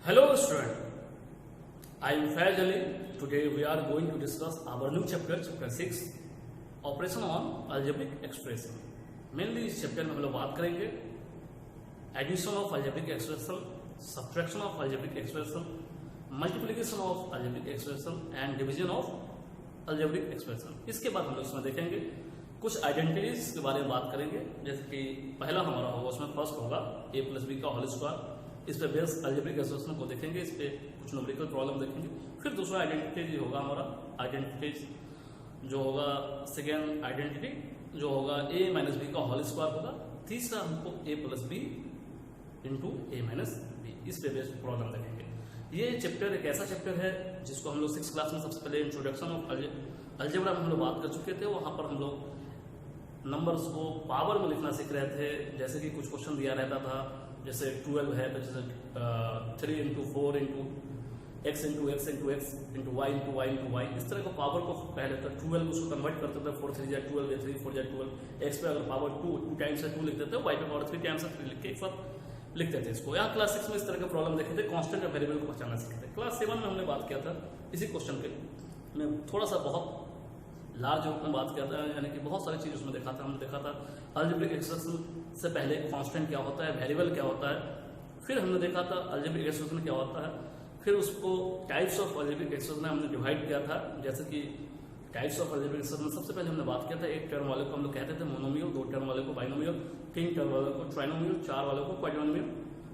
Hello student, I am Faiz Ali. Today we are going to discuss our new chapter 6, Operation on Algebraic Expression. Mainly इस chapter में हम लोग बात करेंगे addition of algebraic expression, subtraction of algebraic expression, multiplication of algebraic expression and division of algebraic expression. इसके बाद हम लोग इसमें देखेंगे कुछ आइडेंटिटीज के बारे में बात करेंगे। जैसे कि पहला हमारा होगा उसमें फर्स्ट होगा a प्लस बी का होल स्क्वायर। इस पे बेस अलजेब्रिक एक्सप्रेशन को देखेंगे, इस पे कुछ न्यूमेरिकल प्रॉब्लम देखेंगे। फिर दूसरा आइडेंटिटी होगा हमारा आइडेंटिटी जो होगा सेकेंड आइडेंटिटी जो होगा a माइनस बी का होल स्क्वायर होगा। तीसरा हमको a plus b into a minus b, इस पे बेस प्रॉब्लम देखेंगे। ये चैप्टर एक ऐसा चैप्टर है जिसको हम लोग 6th क्लास में सबसे पहले इंट्रोडक्शन ऑफ अलजेब्रा में हम लोग बात कर चुके थे। वहां पर हम लोग नंबर्स को पावर में लिखना सीख रहे थे। जैसे कि कुछ क्वेश्चन दिया रहता था, जैसे 12 है तो जैसे 3 into 4 into x into x into x into y into y into y, इस तरह का पावर को पहले तक 12 उसको कन्वर्ट करते थे। 4 3 12, 3 4 12, एक्स पे अगर पावर 2 टाइम्स है 2 लिखते थे, वाई पे पावर 3 टाइम्स है 3 लिख के एक साथ लिखते थे इसको। यहाँ क्लास 6 में इस तरह के प्रॉब्लम देखे थे, कांस्टेंट और वेरिएबल को पहचानना सीखे थे। क्लास 7 में हमने बात किया था इसी क्वेश्चन के मैं थोड़ा सा बहुत लार्ज रूप में बात किया था, यानी कि बहुत सारी चीज उसमें देखा था। हमने देखा था अलजेब्रिक एक्सप्रेशन से पहले कांस्टेंट क्या होता है, वेरिएबल क्या होता है। फिर हमने देखा था अलजेब्रिक एक्सप्रेशन क्या होता है। फिर उसको टाइप्स ऑफ अलजेब्रिक एक्सप्रेशन हमने डिवाइड किया था। जैसे कि टाइप्स ऑफ अलजेब्रिक एक्सप्रेशन सबसे पहले हमने बात किया था, एक टर्म वाले को हम लोग कहते थे मोनोमियल, 2 टर्म वाले को बाइनोमियल, 3 टर्म वाले को ट्राइनोमियल, 4 वाले को क्वाड्रिनोमियल।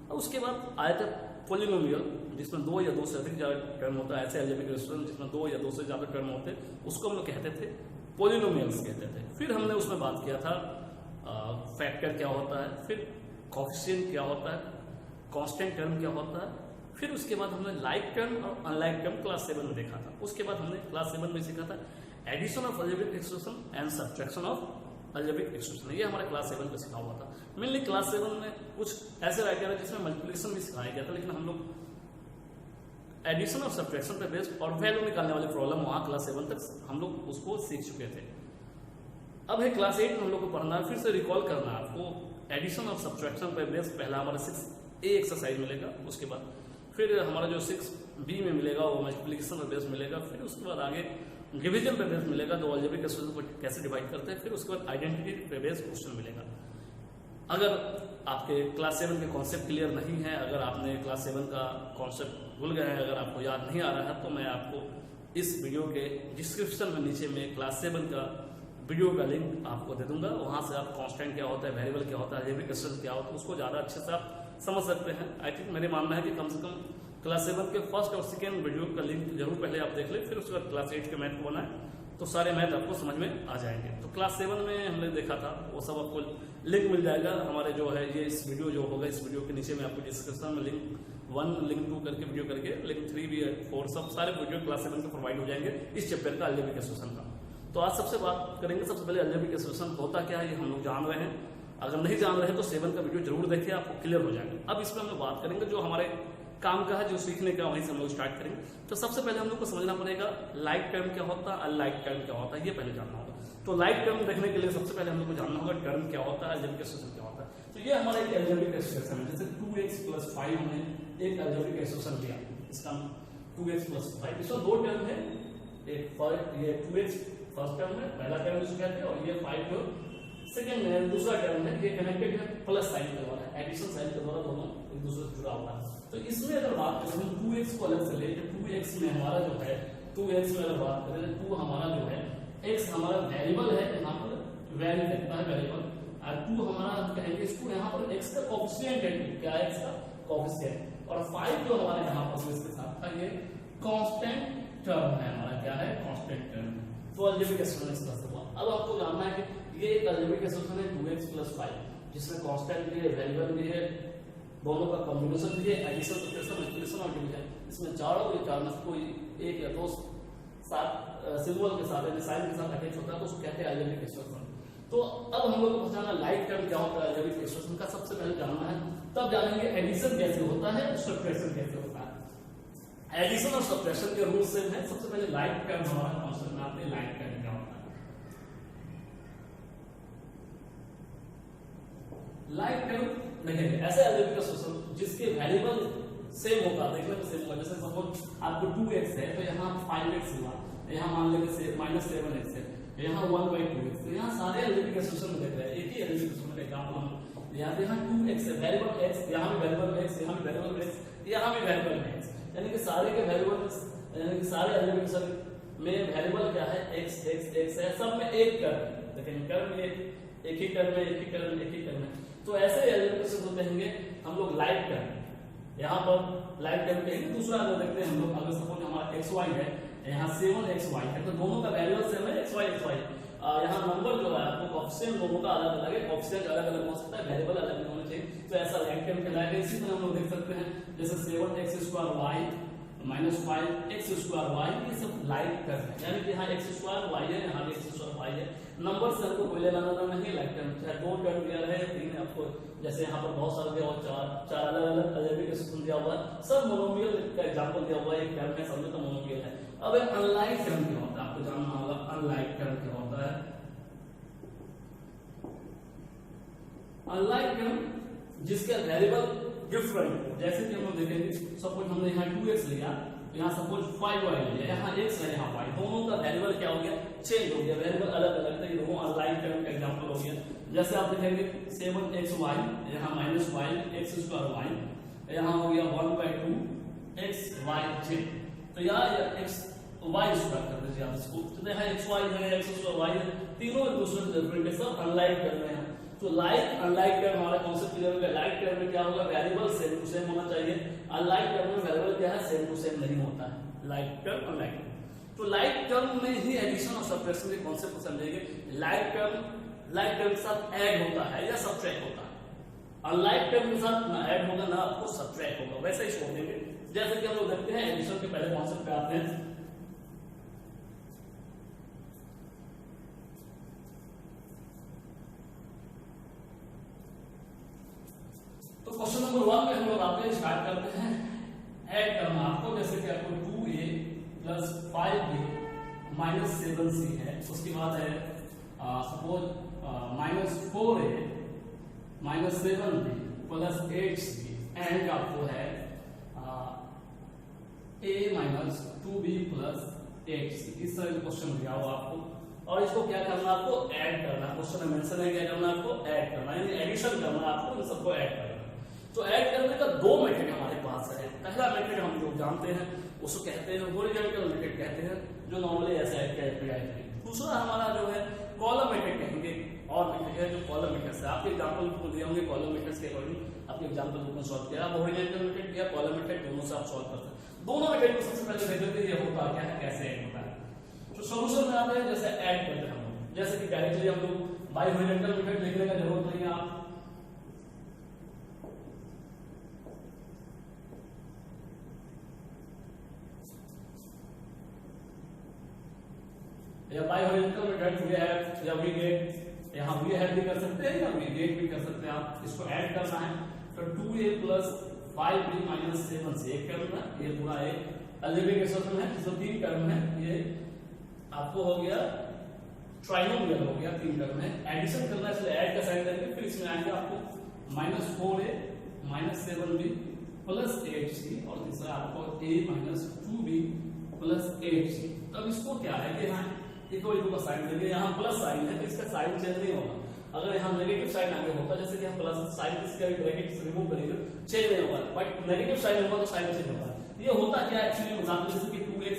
और उसके बाद आए थे पॉलिनोमियल जिसमें 2 या 2 से अधिक ज्यादा टर्म होता है। ऐसे अलजेब्रिक एक्सप्रेशन जिसमें 2 या 2 से ज्यादा टर्म होते हैं उसको हम लोग कहते थे पॉलिनोमियल्स कहते थे। फिर हमने उसमें बात किया था फैक्टर क्या होता है, फिर कोएफिशिएंट क्या होता है, कांस्टेंट टर्म क्या होता है। फिर उसके बाद हमने लाइक टर्म और अनलाइक टर्म क्लास 7 में देखा था। उसके बाद हमने क्लास 7 में सीखा था addition of algebraic expression and subtraction of algebraic expression. ये हमारे क्लास 7 में सिखा हुआ था। मेनली क्लास 7 में कुछ ऐसे राइटर है जिसमें मल्टीप्लिकेशन भी सिखाया गया था, लेकिन हम लोग एडिशन और सब्ट्रैक्शन पे बेस्ड और वैल्यू निकालने वाले प्रॉब्लम वहां क्लास 7 तक हम लोग उसको सीख चुके थे। अब है क्लास 8 में हम लोग को पढ़ना है, फिर से रिकॉल करना है आपको एडिशन और सब्ट्रैक्शन पे बेस्ड। पहला हमारा 6A एक्सरसाइज मिलेगा, उसके बाद फिर हमारा जो 6B में मिलेगा वो मल्टीप्लिकेशन पे बेस्ड मिलेगा। फिर उसके बाद आगे डिवीजन पे बेस्ड मिलेगा, दो अलजेब्रिक एक्सप्रेशन को कैसे डिवाइड करते हैं। फिर उसके बाद आइडेंटिटी पे बेस्ड क्वेश्चन मिलेगा। अगर आपके क्लास 7 के कॉन्सेप्ट क्लियर नहीं है, अगर आपने क्लास 7 का कॉन्सेप्ट भूल गए हैं, अगर आपको याद नहीं आ रहा है, तो मैं आपको इस वीडियो के डिस्क्रिप्शन में नीचे में क्लास 7 का वीडियो का लिंक आपको दे दूंगा। वहां से आप कांस्टेंट क्या होता है, वेरिएबल क्या होता है, अलजेब्रिक एक्सप्रेशन क्या होता है, उसको ज्यादा अच्छे से आप समझ सकते हैं। आई थिंक मेरे मानना है कि कम से कम क्लास 7 के फर्स्ट और सेकेंड वीडियो का लिंक जरूर पहले आप देख ले, फिर उसके बाद क्लास 8 के मैथ को बनाए तो सारे मैथ आपको समझ में आ जाएंगे। तो क्लास 7 में हमने देखा था वो सब आपको लिंक मिल जाएगा हमारे जो है ये इस वीडियो जो होगा, इस वीडियो के नीचे में आपको डिस्क्रिप्शन में लिंक 1 लिंक 2 करके वीडियो करके लिंक 3 भी है, 4 सब सारे वीडियो क्लास 7 के प्रोवाइड हो जाएंगे इस चैप्टर का अलजेब्रिक एक्सप्रेशन का। तो आज सबसे बात करेंगे, सबसे पहले अलजेब्रिक एक्सप्रेशन होता क्या है ये हम लोग जान रहे हैं। अगर नहीं जान रहे तो 7 का वीडियो जरूर देखिए, आपको क्लियर हो जाएगा। अब इसमें हम लोग बात करेंगे जो हमारे काम का है, जो सीखने का, वहीं से हम लोग स्टार्ट करेंगे। तो सबसे पहले हम लोग को समझना पड़ेगा लाइक टर्म क्या होता है, अनलाइक टर्म क्या होता है, ये पहले जानना होगा। तो लाइक टर्म देखने के लिए सबसे पहले हम लोग को जानना होगा टर्म क्या होता है, अलजेब्रिक एक्सप्रेशन क्या होता है। तो ये हमारा एक अलजेब्रिक एक्सप्रेशन है। जैसे 2x + 5 हमने एक अलजेब्रिक एक्सप्रेशन लिया, इसका 2x + 5, इसमें 2 टर्म है, एक ये 2x फर्स्ट टर्म है, पहला टर्म इसको कहते हैं, और ये 5 सेकेंड है, दूसरा टर्म है। ये कनेक्टेड है प्लस साइन के द्वारा, एडिशन साइन के द्वारा दोनों एक दूसरे से जुड़ा हुआ है। तो इसमें अगर बात करें 2x को अलग से ले, 2x में हमारा जो है 2x में अगर बात करें 2 हमारा जो है x हमारा वेरिएबल है, यहाँ पर वैल्यू लगता है वेरिएबल, और 2 हमारा हम कहेंगे इसको यहाँ पर x का कोएफिशिएंट है। क्या है x का कोएफिशिएंट, और 5 जो हमारे यहाँ पर इसके साथ था ये कांस्टेंट टर्म है हमारा, क्या है कांस्टेंट टर्म। तो अलजेब्रिक एक्सप्रेशन इस तरह से हुआ। अब आपको जानना है कि ये एक अलजेब्रिक एक्सप्रेशन है 2x + 5 जिसमें कांस्टेंट भी है, वेरिएबल भी है, दोनों का कॉम्बिनेशन भी है, एडिशन, सब्ट्रैक्शन, मल्टीप्लिकेशन और डिवीजन। इसमें चारों के चार में कोई एक या दो साथ सिंबल के साथ यानी साइन के साथ अटैच होता है तो उसको कहते हैं अलजेब्रिक एक्सप्रेशन। तो अब हम लोग को पहचानना लाइक टर्म क्या होता है अलजेब्रिक एक्सप्रेशन का, सबसे पहले जानना है, तब जानेंगे एडिशन कैसे होता है, सब्ट्रैक्शन कैसे होता है। एडिशन और सब्ट्रैक्शन के रूल सेम है। सबसे पहले लाइक टर्म हमारा कॉन्सेप्ट में आते हैं, लाइक टर्म क्या होता है। लाइक टर्म देखेंगे ऐसे अलजेब्रिक एक्सप्रेशन जिसके वेरिएबल सेम होगा, देखने में सेम होगा। जैसे सपोज आपको 2x है तो यहाँ 5x हुआ, यहाँ मान लेंगे -7x है, यहाँ 1/2x, तो यहाँ सारे एलिमेंट के सॉल्यूशन में देख रहे हैं, एक ही एलिमेंट के सॉल्यूशन का एग्जांपल हम यहाँ 2x है, वेरिएबल x, यहाँ भी वेरिएबल x, यहाँ भी वेरिएबल x, यहाँ भी वेरिएबल x, यानी कि सारे के वेरिएबल्स, यानी कि सारे एलिमेंट में वेरिएबल क्या है, x है, सब में एक टर्म, लेकिन टर्म एक ही टर्म है, एक ही टर्म है। तो ऐसे एलिमेंट को कहेंगे हम लोग लाइक टर्म। यहाँ पर लाइक टर्म कहेंगे। दूसरा अगर देखते हैं हम लोग, अगर सपोज हमारा xy है, यहाँ 7xy है, तो दोनों का वेरिएबल सेम है, xy। यहाँ नंबर जो है आपको कोएफिशिएंट दोनों का अलग अलग है, कोएफिशिएंट अलग अलग हो सकता है, वेरिएबल अलग अलग होने चाहिए, तो ऐसा लाइक टर्म कहलाएगा। इसी तरह हम लोग देख सकते हैं जैसे 7x² y -5x² y, ये सब लाइक टर्म है, यानी कि यहाँ x² y है, यहाँ भी x² y है। नंबर से हमको कोई लेना देना नहीं, लाइक टर्म चाहे 2 टर्म दिया है, 3 आपको, जैसे यहाँ पर बहुत सारे दिया हुआ, चार अलग अलग एलिमेंट के सूत्र दिया हुआ है, सब मोनोमियल का एग्जांपल दिया हुआ है, एक टर्म है, समझो तो मोनोमियल है। अब अनलाइक टर्म क्या होता है, आपको जानना होगा अनलाइक टर्म क्या होता है। अनलाइक टर्म जिसका वेरिएबल डिफरेंट हो, जैसे कि हम लोग देखेंगे सपोज हमने यहाँ 2x लिया, यहाँ सपोज 5y लिया, यहाँ x है, यहाँ y, दोनों का वेरिएबल क्या हो गया, चेंज हो गया, वेरिएबल अलग अलग थे, दोनों अनलाइक टर्म का एग्जांपल हो गया। जैसे आप देखेंगे 7xy, यहाँ -5x² y, यहाँ हो गया 1/2xyj, तो यहाँ xy² कर दीजिए आप इसको, तो यहाँ xy है, x² y है, तीनों एक दूसरे से डिफरेंट है, सब अनलाइक टर्म है। तो लाइक अनलाइक टर्म हमारा कॉन्सेप्ट क्लियर हो गया। लाइक टर्म में क्या होगा, वेरिएबल सेम टू सेम होना चाहिए। अनलाइक टर्म में वेरिएबल क्या है, सेम टू सेम नहीं होता है। लाइक टर्म अनलाइक टर्म, तो लाइक टर्म में ही एडिशन और सब्ट्रैक्शन के कॉन्सेप्ट को समझेंगे। लाइक टर्म के साथ ऐड होता है या सब्ट्रैक्ट होता है। अनलाइक टर्म के साथ ना ऐड होगा ना आपको सब्ट्रैक्ट होगा, वैसे ही छोड़ देंगे। जैसे कि हम लोग देखते हैं एडिशन के पहले कॉन्सेप्ट पे आते हैं। क्वेश्चन नंबर 1 में हम लोग आते हैं, स्टार्ट करते हैं ऐड करना आपको। जैसे कि आपको 2a + 5b - 7c है, उसके बाद है suppose -4a - 7b + 8c and आपको है a - 2b + 8c। इस तरह का क्वेश्चन दिया हुआ आपको और इसको क्या करना, आपको ऐड करना। क्वेश्चन में मेंशन है क्या करना, आपको ऐड करना, यानी एडिशन करना, आपको इन सबको ऐड करना। तो ऐड करने का 2 मेथड हमारे पास है। पहला मेथड हम लोग जानते हैं, उसको कहते हैं हॉरिजॉन्टल मेथड कहते हैं, जो नॉर्मली ऐसे ऐड किया जाता है। दूसरा हमारा जो है कॉलम मेथड कहेंगे, और मेथड है जो कॉलम मेथड से आपके एग्जांपल को दिए होंगे, कॉलम मेथड्स के अकॉर्डिंग आपके एग्जांपल बुक में सॉल्व किया। आप हॉरिजॉन्टल मेथड या कॉलम मेथड दोनों से आप सॉल्व करते हैं। दोनों मेथड को सबसे पहले देख लेते हैं ये होता क्या है, कैसे ऐड होता है। तो सॉल्यूशन में आते हैं, जैसे ऐड करते हैं हम लोग, जैसे कि डायरेक्टली हम लोग बाय हॉरिजॉन्टल मेथड लिखने का जरूरत नहीं है। आप या by horizontal method we have या वी गेट, यहाँ वी हैव भी कर सकते हैं या वी गेट भी कर सकते हैं। आप इसको ऐड करना है तो 2a + 5b - 7c एक टर्म है, ये पूरा एक अलजेब्रिक एक्सप्रेशन है जिसमें 3 टर्म है। ये आपको हो गया ट्राइनोमियल हो गया, 3 टर्म है। एडिशन करना है इसलिए ऐड का साइन करेंगे, फिर इसमें आएंगे आपको -4a - 7b + 8c और तीसरा आपको a - 2b + 8c। अब इसको क्या है कि यहाँ इक्वल टू का साइन देंगे, यहाँ प्लस साइन है तो इसका साइन चेंज नहीं होगा। अगर यहाँ नेगेटिव साइन आगे होता, जैसे कि हम प्लस साइन इसके ब्रैकेट से रिमूव करेंगे, चेंज नहीं होगा, बट नेगेटिव साइन होगा तो साइन चेंज होगा। ये होता क्या एक्चुअली एग्जांपल, जैसे कि 2x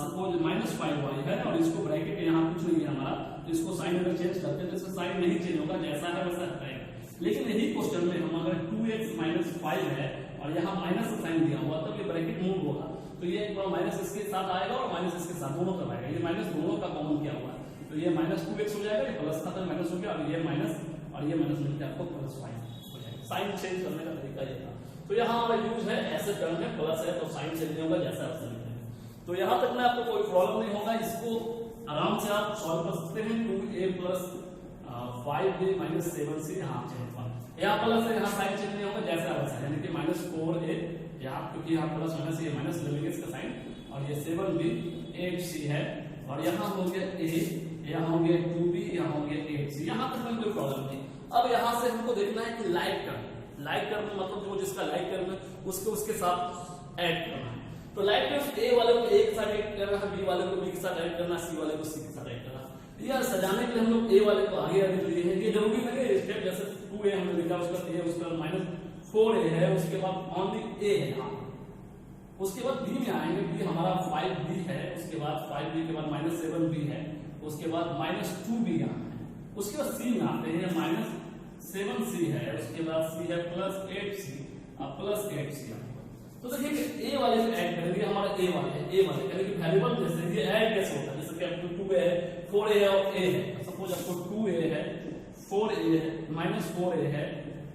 सपोज -5y है और इसको ब्रैकेट यहाँ कुछ नहीं है हमारा, तो इसको साइन अगर चेंज करते हैं तो इसका साइन नहीं चेंज होगा, जैसा है वैसा रहेगा। लेकिन यही क्वेश्चन में हम अगर 2x - 5 है और यहाँ माइनस का साइन दिया हुआ तब ये ब्रैकेट मूव होगा, तो ये माइनस इसके साथ आएगा और माइनस इसके साथ दोनों तरफ आएगा। ये माइनस दोनों का कॉमन किया हुआ है, तो ये -2x हो जाएगा, ये प्लस था तो माइनस हो गया, और ये माइनस और ये माइनस मिलकर आपको +5 हो जाएगा। साइन चेंज करने का तरीका ये था। तो यहाँ हमारा यूज है ऐसे टर्म में प्लस है तो साइन चेंज नहीं होगा, जैसा आप समझ रहे हैं। तो यहाँ तक में आपको कोई प्रॉब्लम नहीं होगा, इसको आराम से आप सॉल्व कर सकते हैं। 2a + 5b - 7c यहाँ चेंज होगा, यहाँ प्लस है, यहाँ साइन चेंज नहीं होगा, जैसा वैसा, यानी कि -4a यहाँ, क्योंकि यहाँ प्लस माइनस ये माइनस ले लेंगे इसका साइन, और ये 7b 8c है, और यहाँ हो गया a, यहाँ हो गया 2b, यहाँ हो गया 8c। यहाँ तक में कोई प्रॉब्लम नहीं। अब यहाँ से हमको देखना है कि लाइक टर्म मतलब जो जिसका लाइक टर्म है उसको उसके साथ ऐड करना है। तो लाइक ए वाले को ए के साथ ऐड करना है, बी वाले को बी के साथ ऐड करना, सी वाले को सी के साथ ऐड करना। यार सजाने के लिए हम लोग ए वाले को आगे आगे लिए हैं, ये जरूरी नहीं है स्टेप, जैसे 2a हमने लिखा उसका ए उसका -4a है, उसके बाद ओनली a है यहाँ, उसके बाद b में आएंगे, b हमारा 5b है, उसके बाद 5b के बाद -7b है, उसके बाद -2b यहाँ है, उसके बाद c में आते हैं -7c है, उसके बाद c है +8c अब +8c। तो देखिए ए वाले में ऐड करेंगे, हमारा ए वाले है, ए वाले यानी कि वेरिएबल जैसे ये ऐड कैसे होता है, जैसे कि आपको 2a है 4a है और a है, सपोज आपको 2a है 4a है -4a है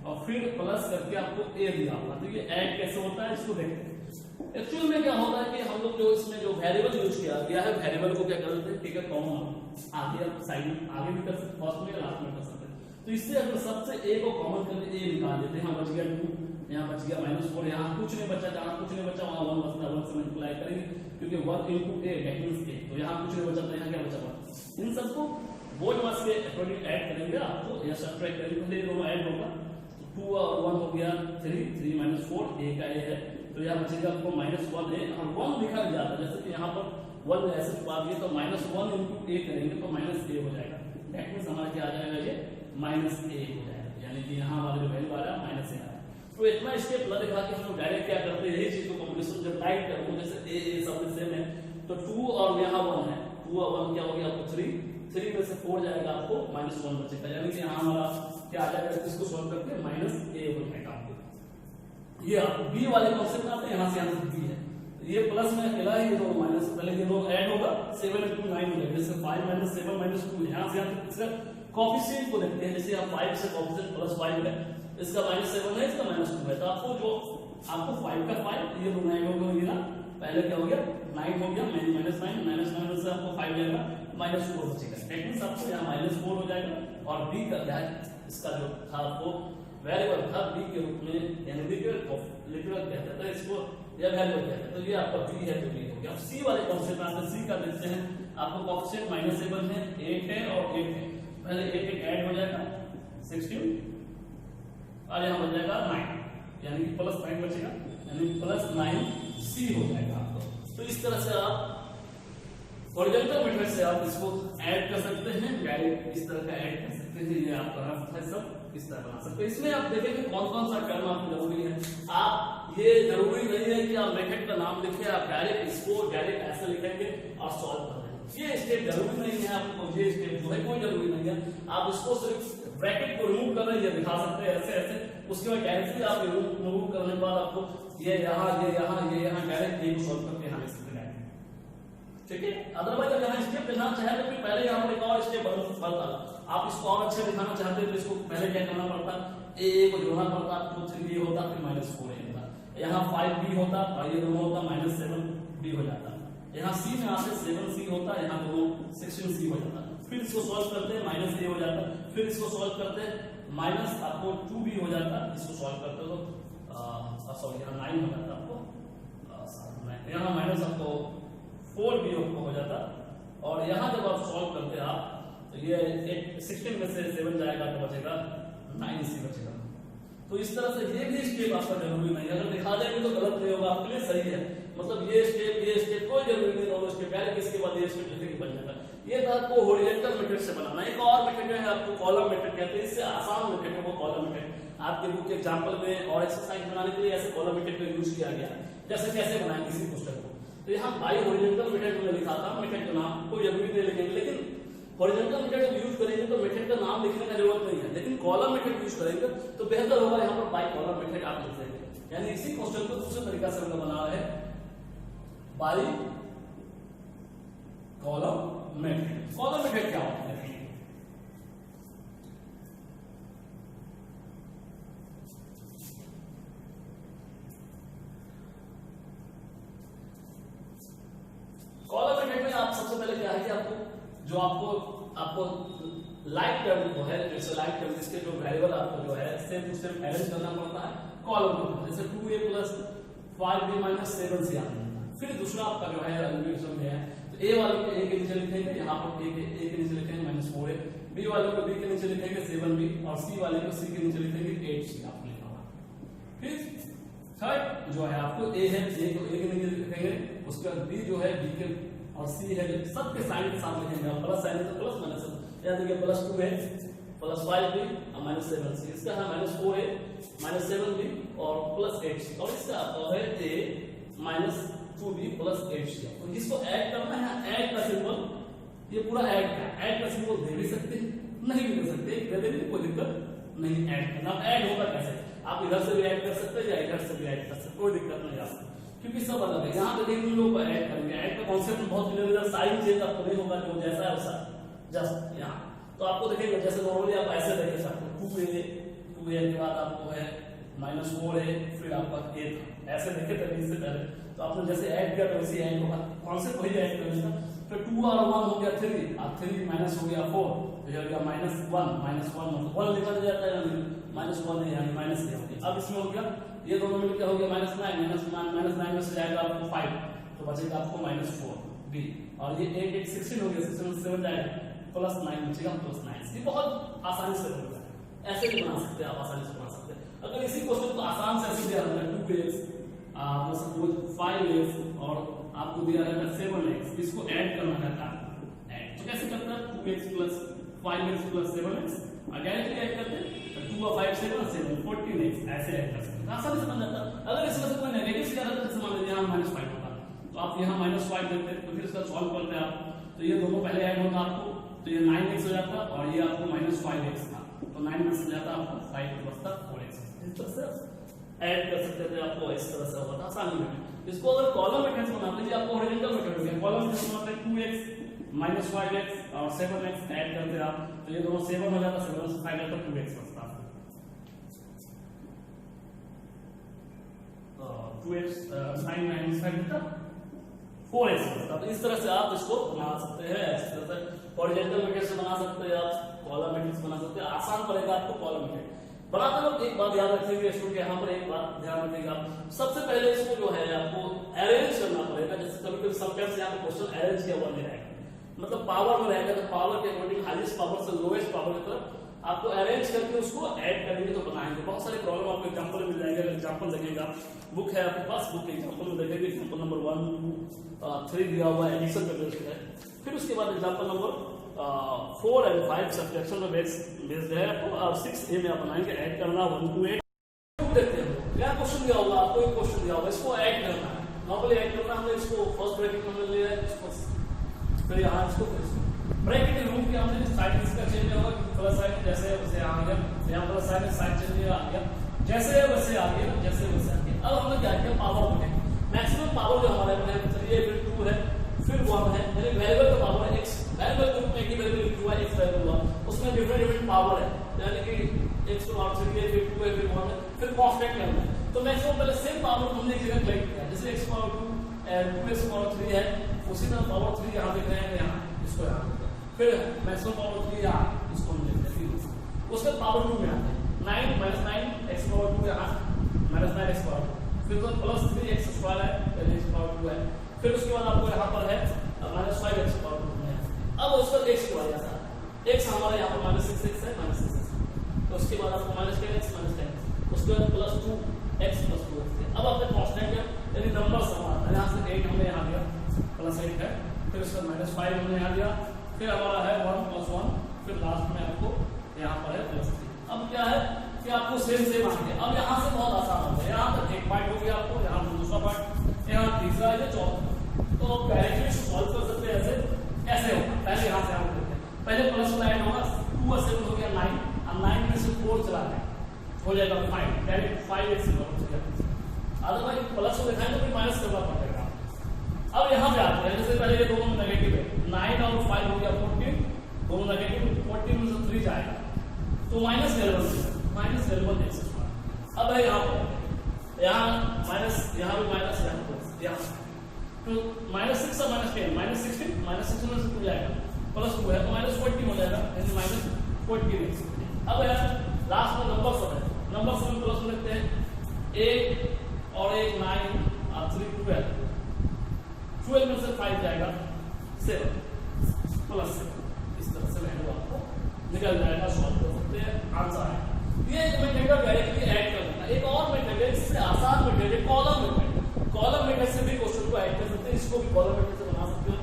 और फिर प्लस करके आपको a दिया होगा, तो ये ऐड कैसे होता है इसको देखते हैं। एक्चुअल में क्या होता है कि हम लोग जो इसमें जो वेरिएबल यूज किया गया है, वेरिएबल को क्या करते हैं, ठीक है कॉमन आगे आप साइड में आगे भी कर सकते, फर्स्ट में या लास्ट में कर सकते हैं। तो इससे अगर सबसे a को कॉमन करके a निकाल देते हैं, यहाँ बच गया 2, यहाँ बच गया -4, यहाँ कुछ नहीं बचा, जहाँ कुछ नहीं बचा वहाँ 1 बचता, 1 से मल्टीप्लाई करेंगे क्योंकि 1 into a that means a, तो यहाँ कुछ नहीं बचा तो यहाँ क्या बचा 1। इन सबको बोर्ड मास के अकॉर्डिंग ऐड करेंगे आपको, या सब्ट्रैक्ट करेंगे, पहले दोनों ऐड होगा, तो 2 और 1 हो गया 3, 3 -4 a का a है, तो यहाँ बचेगा आपको -1a और 1 लिखा जाता है, जैसे कि यहाँ पर 1 ऐसे छुपा दिए तो -1 into a करेंगे तो -a हो जाएगा, दैट मींस हमारा क्या आ जाएगा ये -a हो जाएगा, यानी कि यहाँ हमारा जो वैल्यू आ रहा है -a। तो इतना स्टेप न दिखा के हम लोग डायरेक्ट क्या करते हैं, यही चीज को कॉम्बिनेशन जब टाइप करते हैं, जैसे ए सब सेम है तो 2 और यहाँ 1 है, 2 और 1 क्या हो गया आपको 3 में से 4 जाएगा आपको -1 बचेगा, यानी कि यहाँ हमारा क्या आ जाएगा, इसको सॉल्व करके -a हो जाएगा आपको। ये बी वाले कॉन्सेप्ट आते हैं, यहाँ से यहाँ बी है, ये प्लस में अकेला है, ये दो माइनस, पहले ये दो ऐड होगा 7 into 9 हो जाएगा, जैसे 5 - 7 -2, यहाँ से यहाँ इसका कोएफिशिएंट को देखते हैं, जैसे यहाँ 5 से कोएफिशिएंट +5 है, इसका -7 है, इसका -2 है, तो आपको जो आपको 5 का 5 ये दोनों ऐड होगा, ये ना पहले क्या हो गया 9 हो गया -9 से आपको 5 जाएगा -4 बचेगा, दैट मींस आपको यहाँ -4 हो जाएगा। और b का क्या है, इसका जो था आपको वेरिएबल था b के रूप में, यानी लिटरल कहते थे इसको या वेरिएबल कहते हैं, तो ये आपका b है तो b हो गया। अब c वाले कॉन्सेप्ट में c का देखते हैं, आपको कोएफिशिएंट -7 है, 8 है और 8 है, पहले 8 ऐड हो जाएगा 16 और यहाँ बन जाएगा 9, यानी कि +9 बचेगा, यानी +9c हो जाएगा आपको। तो इस तरह से आप हॉरिजॉन्टल मेथड से आप इसको ऐड कर सकते हैं, डायरेक्ट इस तरह का ऐड कर सकते हैं, ये आपका रफ है, सब इस तरह बना सकते हैं। इसमें आप देखेंगे कौन कौन सा टर्म आपको जरूरी है, आप ये जरूरी नहीं है कि आप मेथड का नाम लिखे, आप डायरेक्ट इसको डायरेक्ट ऐसे लिखेंगे और सॉल्व कर देंगे, ये स्टेप जरूरी नहीं है आपको, ये स्टेप जो है कोई जरूरी नहीं है, आप इसको सिर्फ ब्रैकेट को रिमूव कर रहे हैं, दिखा सकते हैं ऐसे ऐसे, उसके बाद डायरेक्टली आप रिमूव करने के बाद आपको ये यहाँ डायरेक्ट ये सॉल्व करके यहाँ लिख सकते हैं, ठीक है। अदरवाइज अगर यहाँ स्टेप दिखाना चाहे तो फिर पहले यहाँ पर एक और स्टेप बनता, आप इसको और अच्छे दिखाना चाहते हैं तो इसको पहले क्या करना पड़ता, a को जोड़ना पड़ता, तो 3b होता, फिर -4a होता, यहाँ 5b होता और ये दोनों होता -7b हो जाता, यहाँ c में आते 7c होता, यहाँ दोनों 16c हो जाता, फिर इसको सॉल्व करते हैं -a हो जाता, फिर इसको सॉल्व करते हैं माइनस आपको 2b हो जाता, इसको सॉल्व करते हो तो सॉरी यहाँ 9 हो जाता आपको, यहाँ माइनस आपको 4b हो जाता, और यहाँ जब आप सॉल्व करते हैं आप तो ये 16 में से 7 जाएगा तो बचेगा 9c बचेगा। तो इस तरह से ये भी स्टेप आपका जरूरी नहीं है, अगर दिखा देंगे तो गलत नहीं होगा, आपके लिए सही है, मतलब ये स्टेप कोई जरूरी नहीं, दोनों स्टेप डायरेक्ट इसके बाद ये स्टेप लिखेंगे बन जाएगा। ये था आपको हॉरिजॉन्टल मेथड से बनाना। एक और मेथड है आपको कॉलम मेथड कहते हैं, इससे आसान मेथड है वो कॉलम मेथड। आपके बुक के एग्जांपल में और एक्सरसाइज बनाने के लिए ऐसे कॉलम मेथड का यूज किया गया, जैसे कैसे बनाएं किसी क्वेश्चन को। तो यहाँ बाई हॉरिजॉन्टल मेथड में लिखा था, मेथड का नाम कोई जरूरी नहीं लिखेंगे, लेकिन हॉरिजॉन्टल मेथड जब यूज करेंगे तो मेथड का नाम लिखने का जरूरत नहीं है, लेकिन कॉलम मेथड यूज करेंगे तो बेहतर होगा। यहाँ पर बाई कॉलम मेथड आप लिख देंगे, यानी इसी क्वेश्चन को दूसरे तरीका से हमने बना है by column method. Column method क्या होता है? कॉलम मेथड में आप सबसे पहले क्या है कि आपको लाइक टर्म जो है, जैसे लाइक टर्म जिसके जो वेरिएबल आपको जो है सिर्फ अरेंज करना पड़ता है कॉलम में, जैसे 2a + 5b - 7c आता है। फिर दूसरा आपका जो है एलिमिनेशन में है, तो a वाले को a के नीचे लिखेंगे, यहाँ पर a के नीचे लिखेंगे -4a, b वाले को b के नीचे लिखेंगे 7b और c वाले को c के नीचे लिखेंगे 8c आपने लिखा हुआ। फिर थर्ड जो है आपको ए है, ए को ए के नीचे लिखेंगे, उसके बाद बी जो है बी के और सी है सबके साइन के साथ लिखेंगे। प्लस साइन तो प्लस माइनस याद रखिए, +2 है +5 बी और -7 सी, इसका है -4 है -7 बी और +8 और इसका है ए -2 बी +8 सी। तो इसको ऐड करना है, ऐड का सिंबल ये पूरा ऐड का सिंबल दे भी सकते हैं, नहीं भी कर सकते, दे देंगे कोई दिक्कत नहीं। ऐड करना, ऐड होगा कैसे, आप इधर से भी ऐड कर सकते हैं या इधर से भी ऐड कर सकते हैं, कोई दिक्कत नहीं आपको, क्योंकि सब अलग है। यहाँ पे इन लोगों को ऐड करेंगे, ऐड का कॉन्सेप्ट बहुत क्लियर है, साइन चेंज आपको नहीं होगा, जो जैसा है वैसा जस्ट यहाँ। तो आपको देखिएगा जैसे नॉर्मली आप ऐसे देख सकते हो 2a के बाद आपको है -4 है, फिर आपका 8 ऐसे देखे थे इससे पहले, तो आपने जैसे ऐड किया तो वैसे ऐड होगा, कॉन्सेप्ट वही ऐड करेगा। फिर 2 और 1 हो गया 3, अब 3 माइनस हो गया 4, तो हो गया -1 मतलब 1 निकल जाता है, -1 है यानी माइनस हो गया। अब इसमें हो गया ये दोनों मिलकर हो गया -9 में से जाएगा आपको 5, तो बचेगा आपको -4 b और ये 8 16 हो गया, 6 7 जाएगा +9 बचेगा +9। ये बहुत आसानी से हो जाता है, ऐसे भी बना सकते हैं आप, आसानी से बना सकते हैं। अगर इसी क्वेश्चन को आसान से ऐसे दिया रहता है 2x सपोज 5x और आपको दिया रहता है 7x, इसको ऐड करना रहता है, ऐड तो कैसे करता है 2x + 5x + 7x again add करते हैं 2 और 5 7 7 14x ऐसे ऐड कर सकते हैं, आसानी से बन जाता है। अगर इसमें से कोई नेगेटिव किया रहता है, जैसे मान लीजिए यहाँ -5 होता तो आप यहाँ -5 देते हैं, तो फिर इसका सॉल्व करते हैं आप, तो ये दोनों पहले ऐड होता आपको, तो ये 9x हो जाता और ये आपको -5x था, तो 9 में से जाता आपको 5 बचता 4x। इस तरह से ऐड कर सकते थे, आपको इस तरह से होता आसानी में। इसको अगर कॉलम मेथड बना लीजिए, आपको हॉरिजॉन्टल मेथड हो गया, कॉलम मेथड बनाते हैं 2x -5x और 7x ऐड करते हैं आप, तो ये दोनों 7 हो जाता, 7 से 5 जाता 2x बचता, तो 2x 9 - 5 जाता 4x बचता। तो इस तरह से आप इसको बना सकते हैं, इस तरह से हॉरिजॉन्टल मेथड से बना सकते हैं आप, कॉलम मेथड से बना सकते हैं, आसान पड़ेगा आपको कॉलम मेथड बनाते वक्त। एक बात याद रखिएगा स्टूडेंट, यहाँ पर एक बात ध्यान रखिएगा, सबसे पहले इसको जो है आपको अरेंज करना पड़ेगा। जैसे कभी समटाइम्स यहाँ पे क्वेश्चन अरेंज किया हुआ नहीं रहेगा, मतलब पावर में रहेगा, तो पावर के अकॉर्डिंग हाईएस्ट पावर से लोएस्ट पावर की तरफ आपको अरेंज करके उसको ऐड करेंगे तो बनाएंगे। बहुत सारे प्रॉब्लम आपको एग्जांपल मिल जाएंगे, एग्जांपल देखिएगा, बुक है आपके पास, बुक के एग्जांपल में देखेंगे, एग्जांपल नंबर 1 2 3 दिया हुआ है, एडिशन का बेस्ड है, फिर उसके बाद एग्जांपल नंबर 4 और 5 सब्ट्रैक्शन में बेस्ड है आपको, और 6a में आप बनाएंगे ऐड करना 1 to 8 देखते हैं। यहाँ क्वेश्चन दिया होगा आपको, एक क्वेश्चन दिया होगा, इसको ऐड करना है, नॉर्मली ऐड करना हमने इसको फर्स्ट ब्रैकेट में लिया है, इसको फिर यहाँ इसको ब्रैकेट के रूप में हमने साइन इसका चेंज होगा, प्लस साइन जैसे वैसे आ गया, यहाँ प्लस साइन साइन चेंज आ गया, जैसे वैसे आ गया, जैसे वैसे आ गया। अब हमने क्या किया, पावर में मैक्सिमम पावर जो हमारे में है, चलिए फिर 2 है, फिर 1 है, यानी वेरिएबल का पावर है x, वेरिएबल के रूप में एक ही वेरिएबल लिखा हुआ है, x वेरिएबल हुआ, उसमें डिफरेंट पावर है, यानी कि x को आप चलिए फिर 2 है, फिर 1 है, फिर कांस्टेंट करना है, तो मैक्सिमम पहले सेम पावर हमने एक जगह कलेक्ट किया, जैसे x पावर 2 2x पावर 3 है, उसी तरह पावर 3 यहाँ देख रहे हैं, यहाँ इसको यहाँ फिर मैक्सिमम पावर 3 यहाँ इसको हम लिखते हैं, उसके पावर 2 में आते हैं 9 -9 x पावर 2 यहाँ -9 x पावर 2, फिर तो प्लस 3x स्क्वायर है, पहले x पावर 2 है, फिर उसके बाद आपको यहाँ पर है -5x पावर 2 में। अब उसका x के बाद आता है, x हमारा यहाँ पर -6x है, -6x, तो उसके बाद आपको -10x -10x, उसके बाद +2x +2x। अब आपने कांस्टेंट है, यानी नंबर समान है, यहाँ से 8 हमने यहाँ दिया, +8 है, फिर उसका -5 हमने यहाँ दिया, फिर हमारा है 1 + 1, फिर लास्ट में आपको यहाँ पर है +3। अब क्या है कि आपको सेम आ गया। अब यहाँ से बहुत आसान होता है, यहाँ तक एक पार्ट हो गया आपको, यहाँ पर दूसरा पार्ट, यहाँ तीसरा है, चौथा, तो डायरेक्टली इसको सॉल्व कर सकते हैं ऐसे होगा। पहले यहाँ से हम करते हैं, पहले प्लस वाला ऐड होगा, 2 और 7 हो गया 9, अब 9 में से 4 चला जाए हो जाएगा 5, डायरेक्ट 5x हो जाएगा, अदरवाइज प्लस को दिखाएंगे तो फिर माइनस करना पड़ेगा। अब यहाँ पे आते हैं, जैसे पहले ये दोनों नेगेटिव है, 9 और 5 हो गया 14, दोनों नेगेटिव, 14 में से 3 जाएगा तो -11 x स्क्वायर। अब है यहाँ पर, यहाँ माइनस, यहाँ भी माइनस, यहाँ तो -6 और -10, -16 में से 2 जाएगा, +2 है तो -14 हो जाएगा, यानी -14x। अब यार लास्ट में नंबर सब है, नंबर सब में प्लस लिखते हैं, 8 और 1 9 और 3 12, 12 में से 5 जाएगा 7 +7, इस तरह से वैल्यू आपको निकल जाएगा, सॉल्व कर सकते हैं, आंसर है। ये एक मेथड डायरेक्टली ऐड करना, एक और मेथड है इससे आसान मेथड है कॉलम मेथड से भी क्वेश्चन को ऐड कर सकते हैं, इसको भी कॉलम मेथड से बना सकते हो,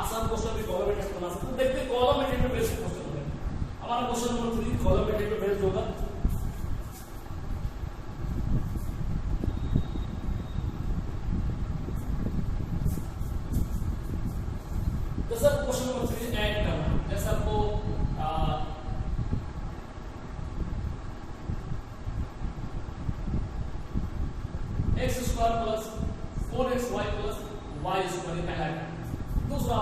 आसान क्वेश्चन भी कॉलम मेथड से बना सकते हो। देखते हैं कॉलम मेथड पे बेस्ड क्वेश्चन होगा। हमारा क्वेश्चन नंबर 3 कॉलम मेथड पे बेस्ड होगा। जैसा क्वेश्चन नंबर 3 ऐड करना, जैसा आपको x square plus 4xy plus y square पहला है। दूसरा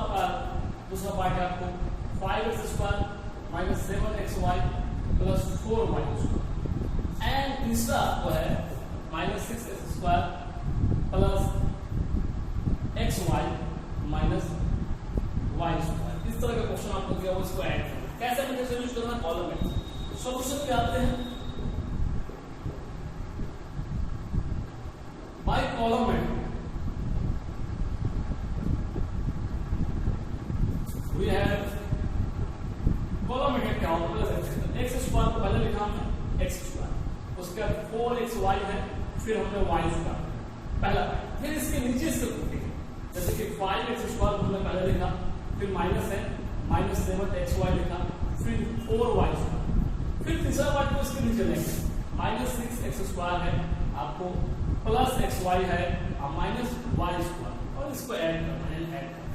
पार्ट है आपको 5x square minus 7xy plus 4y square, and तीसरा आपको है minus 6x square plus xy minus y square. इस तरह का क्वेश्चन आपको दिया हुआ, इसको ऐड करना। कैसे मेथड से यूज करना, कॉलम में सॉल्यूशन पे आते हैं। By column method we have column method क्या होता है, x स्क्वायर को पहले लिखा हमने x स्क्वायर, उसके बाद 4xy है, फिर हमने y स्क्वायर पहला, फिर इसके नीचे से जैसे कि 5x स्क्वायर हमने पहले लिखा, फिर माइनस है माइनस 7xy लिखा, फिर 4y स्क्वायर, फिर तीसरा पार्ट को इसके नीचे लेंगे, माइनस 6x स्क्वायर है आपको, प्लस xy है और माइनस y स्क्वायर, और इसको ऐड करना है। ऐड करना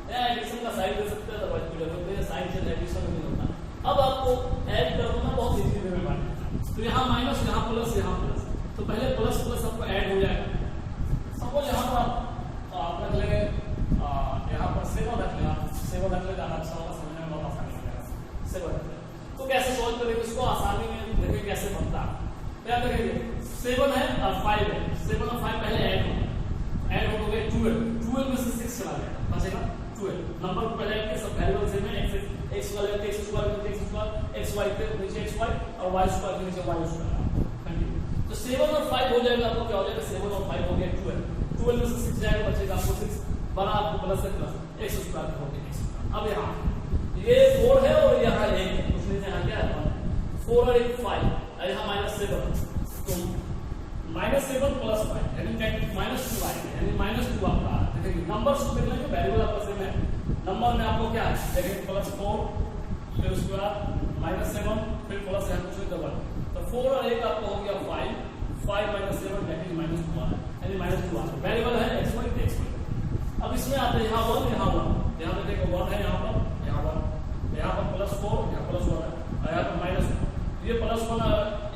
एडिशन का साइन दे सकते हैं, तो बच्चे साइन से एडिशन नहीं होता। अब आपको ऐड करना बहुत इजी वे में बांटना, तो यहाँ माइनस यहाँ प्लस, तो पहले प्लस प्लस आपको ऐड हो जाएगा। सपोज यहाँ पर आप रख लेंगे, यहाँ पर 7 रख लेगा, 7 रख लेगा, अच्छा होगा, समझने में बहुत आसानी हो जाएगा। 7 रख लेगा, तो कैसे सॉल्व करेंगे इसको, आसानी में देखें कैसे बनता है। क्या करेंगे, 7 है और 5 है, 7 और 5 पहले ऐड हो गए 12 में से 6 चला गया, बचेगा 12। नंबर को पहले ऐड सब वेरिएबल सेम है, x वाले x स्क्वायर xy के नीचे xy और y स्क्वायर के नीचे y स्क्वायर। कंटिन्यू, तो 7 और 5 हो जाएगा, आपको क्या हो जाएगा, 7 और 5 हो गया 12 में से 6 जाएगा, बचेगा आपको 6 बड़ा, आपको प्लस है प्लस x स्क्वायर हो गया x। अब यहाँ ये 4 है और यहाँ 1 है, उसने यहाँ क्या है 4 और 1 5, और यहाँ -7, तो -7 प्लस 5 यानी -2 आएगा, यानी -2 आपका देखिए। नंबर्स को देख लेंगे, वेरिएबल आपका सेम है, नंबर में आपको क्या है देखिए +4, फिर उसके बाद -7, फिर प्लस यहाँ कुछ डबल, तो 4 और 1 आपको हो गया 5 -7 दैट इज -2 यानी -2 आ, वेरिएबल है xy। अब इसमें आते हैं यहाँ 1 यहाँ 1, यहाँ पे देखो 1 है, यहाँ पर +4, यहाँ +1 है, और यहाँ पर -1, ये +1,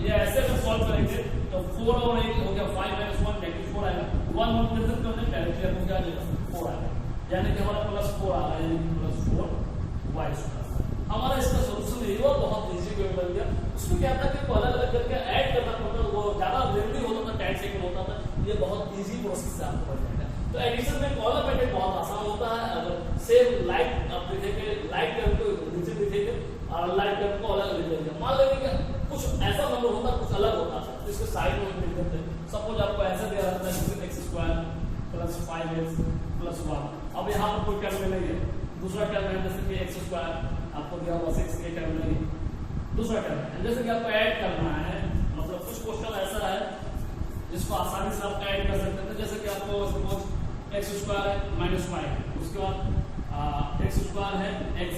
ये ऐसे अगर सॉल्व करेंगे तो 4 और 1 हो गया 5 - 1 दैट इज 4 आएगा, 1 मल्टीप्लाई करने डायरेक्टली आपको क्या आएगा 4 आएगा, यानी कि हमारा +4 आ रहा है, यानी +4 y स्क्वायर। हमारा इसका सॉल्यूशन ये हुआ, बहुत इजी वे बन गया। उसमें क्या था कि अलग अलग करके ऐड करना पड़ता, वो ज्यादा लेंथी होता था, 10 सेकंड होता था, ये बहुत इजी प्रोसेस से आपको बन जाएगा। तो एडिशन में कॉलम मेथड बहुत आसान होता है। अगर सेम लाइक आप लिखेंगे, लाइक टर्म को नीचे लिखेंगे और लाइक टर्म को अलग लिखेंगे, मान लेंगे कुछ ऐसा नंबर होता, कुछ अलग होता, जिसके साइड में लिख देते हैं। सपोज आपको ऐसा दिया रहता है x square plus 5x plus 1, अब यहाँ पर कोई टर्म नहीं है, दूसरा टर्म है जैसे कि x स्क्वायर आपको दिया हुआ 6 के टर्म नहीं, दूसरा टर्म है, जैसे कि आपको ऐड करना है, मतलब कुछ क्वेश्चन ऐसा है जिसको आसानी से आप ऐड कर सकते हैं। जैसे कि आपको सपोज x स्क्वायर है -5, उसके बाद x स्क्वायर है x,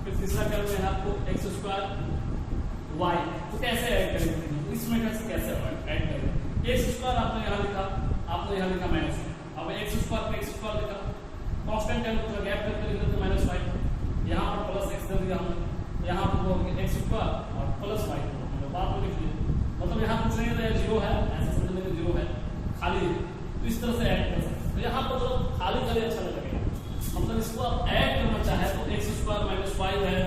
फिर तीसरा टर्म है आपको x स्क्वायर y, तो कैसे ऐड करेंगे, इस मेथड से कैसे ऐड करेंगे। x स्क्वायर आपने यहाँ लिखा, आपने यहाँ लिखा माइनस, अब x स्क्वायर पे x स्क्वायर लिखा, कांस्टेंट टर्म को गैप करके लिख देते -5, यहाँ पर प्लस x दे दिया हमने, यहाँ पर x स्क्वायर और प्लस y को बात को लिख लिया, मतलब यहाँ कुछ नहीं है, 0 है, ऐसा समझ लेंगे 0 है, खाली है, तो इस तरह से ऐड कर सकते हैं। तो यहाँ पर जो खाली अच्छा नहीं लगेगा, मतलब इसको आप ऐड करना चाहे तो x स्क्वायर -5 है,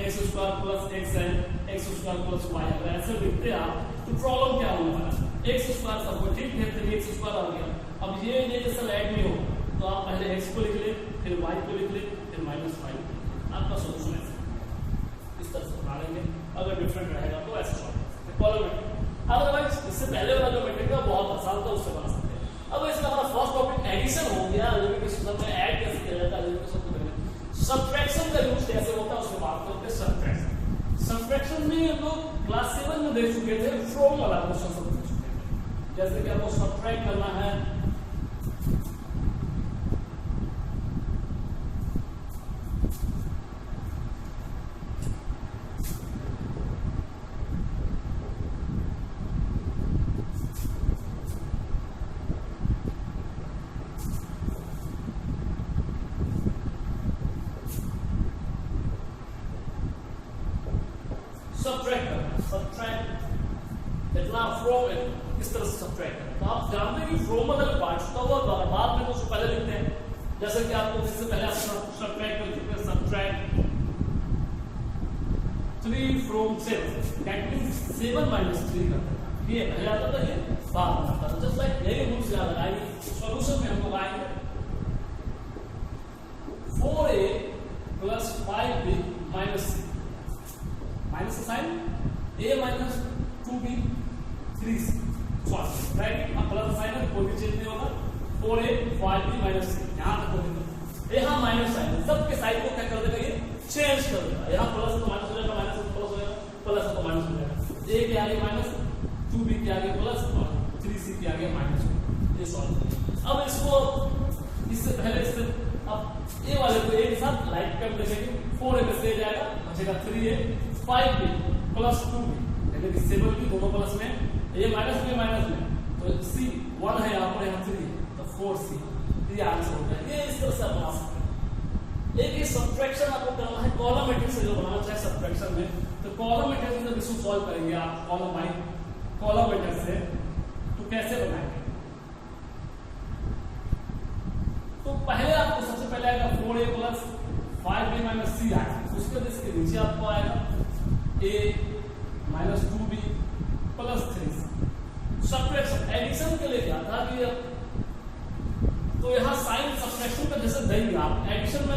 x स्क्वायर प्लस x है, x स्क्वायर प्लस y, अगर ऐसे लिखते आप तो प्रॉब्लम क्या होने वाला है, x स्क्वायर सबको ठीक है, फिर x स्क्वायर आ गया, अब ये जैसे ऐड नहीं हो तो आप पहले x को लिख ले, फिर y को लिख ले, फिर -5, आपका सॉल्यूशन है। इस तरह से बना लेंगे, अगर डिफरेंट रहेगा तो ऐसे सॉल्व करेंगे कॉलम मेथड। अदरवाइज इससे पहले वाला जो मेथड था बहुत आसान था, उससे बना सकते हैं। अब इसका हमारा फर्स्ट टॉपिक एडिशन हो गया, एलिमिनेशन में ऐड कैसे किया जाता है, एलिमिनेशन को देखना, सब्ट्रैक्शन का यूज कैसे होता है उसके बात करते हैं। सब्ट्रैक्शन में हम लोग क्लास 7 में देख चुके थे, फ्रॉम वाला क्वेश्चन सब देख चुके थे। जैसे कि आपको सब्ट्रैक्ट करना है इतना फ्रॉम इस तरह से सब्ट्रैक्ट करें। तो आप जानते हैं कि फ्रॉम अगर पार्ट छुटा हुआ बाद में उसको पहले लिखते हैं, जैसे कि आपको इससे पहले आप सब्ट्रैक्ट कर चुके हैं, सब्ट्रैक्ट 3 फ्रॉम 7, दैट मींस 7 - 3 करते हैं। ये पहले आता था, ये बाद में आता था। जस्ट लाइक यही रूल्स याद लगाएंगे, सॉल्यूशन में हम लोग आएंगे 4a + 5b - c, माइनस का sign a - 2b 3c, right. अब प्लस साइन है, कोई भी चेंज नहीं होगा। 4a 5b - c, यहां तक कोई नहीं, यहाँ माइनस साइन सबके साइन को क्या कर देगा, ये चेंज कर देगा। यहाँ प्लस तो माइनस हो जाएगा, माइनस तो प्लस हो जाएगा, प्लस तो माइनस हो जाएगा। a के आगे माइनस, 2b के आगे प्लस और 3c के आगे माइनस। ये सॉल्व। अब इसको इससे पहले इससे अब a वाले को a के साथ लाइक कर देंगे, 4a में से जाएगा, बचेगा 3a 5b + 2b, यानी कि 7 की दोनों प्लस में, ये माइनस में, तो c 1 है यहाँ पर, यहाँ 3 है, तो 4c। ये आंसर होता है। ये इस तरह से बना सकते हैं। एक ये सब्ट्रैक्शन आपको करना है कॉलम मैट्रिक्स से, जो बनाना चाहे सब्ट्रैक्शन में, तो कॉलम मैट्रिक्स में जब इसको सॉल्व करेंगे आप कॉलम मैट्रिक्स से, तो कैसे बनाएंगे? तो पहले आपको सबसे पहले आएगा 4a + 5b - c आएगा, उसके बाद इसके नीचे आपको आएगा a - 2b + 3c। Subtraction addition के लिए क्या था कि तो यहाँ साइन सब्ट्रैक्शन का जैसे देंगे आप, एडिशन में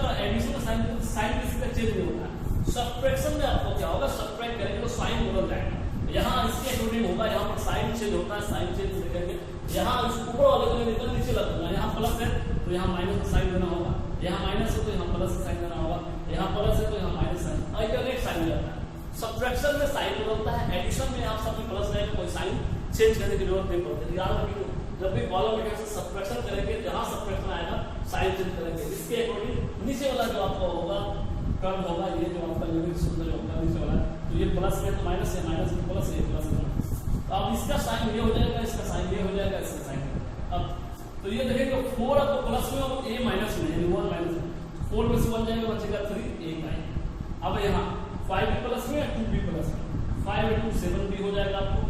साइन किसी का चेंज नहीं होता है। सब्ट्रैक्शन में आपको क्या होगा, सब्ट्रैक्ट करेंगे तो साइन बदल जाएगा। यहाँ इसके अकॉर्डिंग होगा, यहाँ पर साइन चेंज होता है, साइन चेंज करेंगे। यहाँ ऊपर वाले को लेकर नीचे लगूंगा, यहाँ प्लस है तो यहाँ माइनस का साइन देना होगा, यहाँ माइनस है तो यहाँ प्लस का साइन देना होगा, यहाँ प्लस है तो यहाँ माइनस साइन, अल्टरनेट साइन जाता है। सब्ट्रैक्शन में साइन बदलता है, एडिशन में आप सब प्लस है, कोई साइन चेंज करने की जरूरत नहीं पड़ती। याद रखिए, जब भी कॉलम में सब्ट्रैक्शन करेंगे, जहां सब्ट्रैक्शन आएगा साइन चेंज करेंगे, इसके अकॉर्डिंग नीचे वाला जो आपका होगा टर्म होगा, ये जो आपका लिमिट सुंदर होगा नीचे वाला, तो ये प्लस में तो माइनस है, माइनस में प्लस है, प्लस में। तो अब इसका साइन ये हो जाएगा, इसका साइन ये हो जाएगा, इसका साइन। अब तो ये देखिए 4 आपको प्लस में और a माइनस में, यानी 1 माइनस में, 4 में से 1 जाएगा, बचेगा 3a का। अब यहाँ 5b प्लस में, 2b प्लस में, 5 × 2 7b हो जाएगा आपको।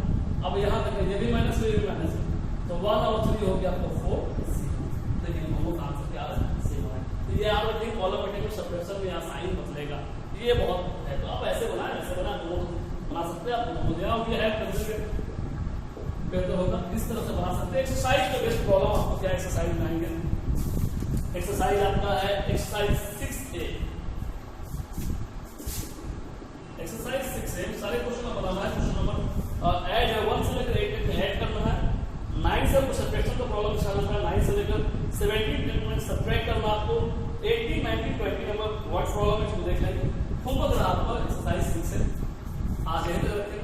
अब यहाँ तक ये भी माइनस में, ये भी माइनस में, तो 1 और 3 हो गया आपको 4c। देखिए दोनों आंसर क्या है, सेम है। तो ये आप देखिए कॉलम मैट्रिक्स में सब्ट्रैक्शन में यहाँ साइन बदलेगा, ये बहुत है। तो आप ऐसे बनाएं, ऐसे बना दोनों बना सकते हैं आप, मुझे भी है कंसिडर बेहतर होगा, इस तरह से बना सकते हैं। एक्सरसाइज का बेस्ट प्रॉब्लम आपको क्या एक्सरसाइज बनाएंगे, एक्सरसाइज आपका है एक्सरसाइज 6a। एक्सरसाइज 6a सारे क्वेश्चन बनाना है। क्वेश्चन नंबर ऐड है 1 से लेकर 8 तक ऐड करना है। 9 से आपको सब्ट्रैक्शन का प्रॉब्लम सॉल्व करना है, 9 से लेकर 17 तक में सब्ट्रैक्ट करना आपको। 18, 19, 20 नंबर व्हाट प्रॉब्लम है इसको देख लेंगे। होमवर्क रहा आपका एक्सरसाइज 6 से। आज यहीं तक रखते हैं।